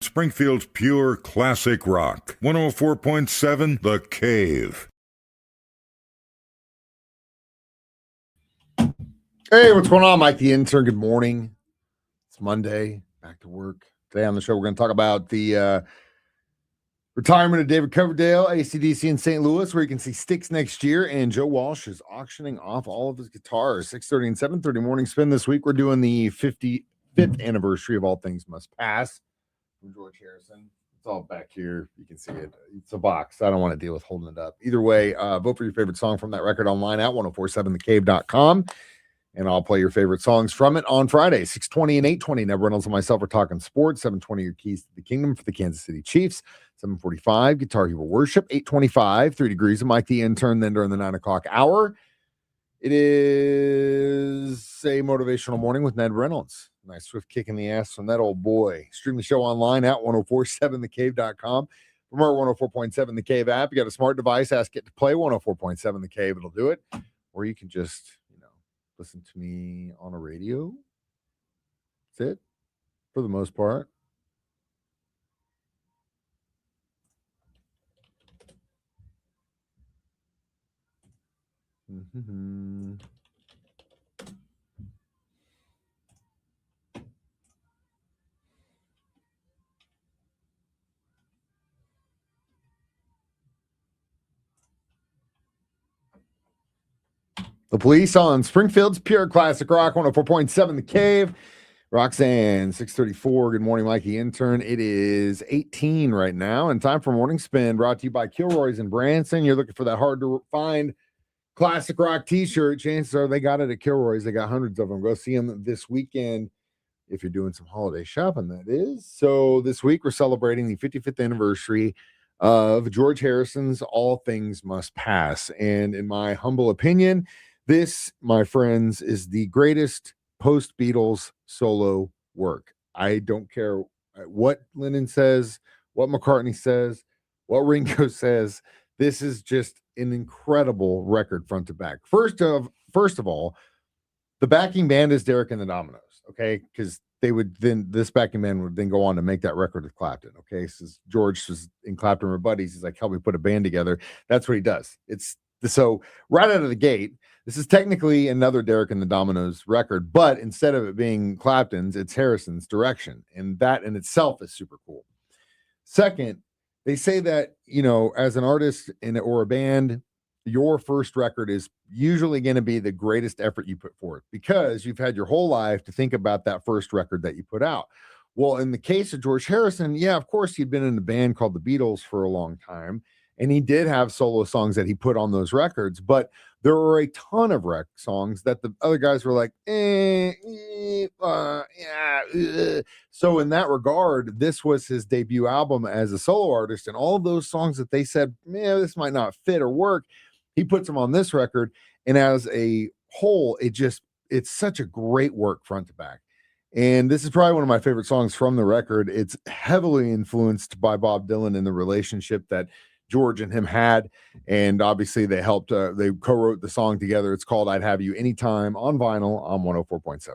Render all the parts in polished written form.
Springfield's pure classic rock. 104.7 The Cave. Hey, what's going on? Mike the Intern. Good morning. It's Monday. Back to work. Today on the show, we're going to talk about the retirement of David Coverdale, AC/DC in St. Louis, where you can see Styx next year. And Joe Walsh is auctioning off all of his guitars. 6:30 and 7:30 morning spin this week. We're doing the 55th anniversary of All Things Must Pass from George Harrison. It's all back here. You can see it. It's a box. I don't want to deal with holding it up. Either way, vote for your favorite song from that record online at 1047thecave.com. And I'll play your favorite songs from it on Friday, 6:20 and 8:20. Neb Reynolds and myself are talking sports. 7:20, your keys to the kingdom for the Kansas City Chiefs. 7:45, Guitar Hero Worship. 8:25, 3 Degrees of Mike the Intern. Then during the 9 o'clock hour, it is a motivational morning with Ned Reynolds. Nice swift kick in the ass from that old boy. Stream the show online at 1047thecave.com. From our 104.7 The Cave app, you got a smart device, ask it to play 104.7 The Cave. It'll do it. Or you can just listen to me on a radio. That's it, for the most part. Mm-hmm. The Police on Springfield's pure classic rock, 104.7 The Cave. Roxanne, 6:34. Good morning, Mikey Intern. It is 18 right now, and time for Morning Spin, brought to you by Kilroy's in Branson. You're looking for that hard-to-find classic rock t-shirt. Chances are they got it at Kilroy's. They got hundreds of them. Go see them this weekend if you're doing some holiday shopping, that is. So this week, we're celebrating the 55th anniversary of George Harrison's All Things Must Pass. And in my humble opinion, this, my friends, is the greatest post-Beatles solo work. I don't care what Lennon says, what McCartney says, what Ringo says. This is just an incredible record front to back. First of all, the backing band is Derek and the Dominoes, okay? Because this backing band would then go on to make that record with Clapton, okay? So George was in Clapton with buddies. He's like, help me put a band together. That's what he does. So right out of the gate, this is technically another Derek and the Dominoes record, but instead of it being Clapton's, it's Harrison's direction. And that in itself is super cool. Second, they say that, as an artist or a band, your first record is usually going to be the greatest effort you put forth because you've had your whole life to think about that first record that you put out. Well, in the case of George Harrison, yeah, of course, he'd been in a band called the Beatles for a long time. And he did have solo songs that he put on those records, but there were a ton of songs that the other guys were like, So in that regard, this was his debut album as a solo artist, and all of those songs that they said, man, this might not fit or work, he puts them on this record. And as a whole, it's such a great work front to back. And this is probably one of my favorite songs from the record. It's heavily influenced by Bob Dylan and the relationship that George and him had, and obviously they helped. They co-wrote the song together. It's called "I'd Have You Anytime" on vinyl on 104.7 The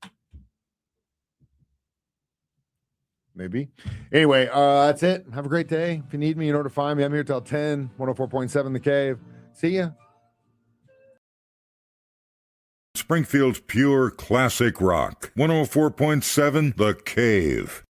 Cave. Maybe. Anyway, that's it. Have a great day. If you need me, you know where to find me. I'm here till 10. 104.7 The Cave. See ya. Springfield's pure classic rock. 104.7 The Cave.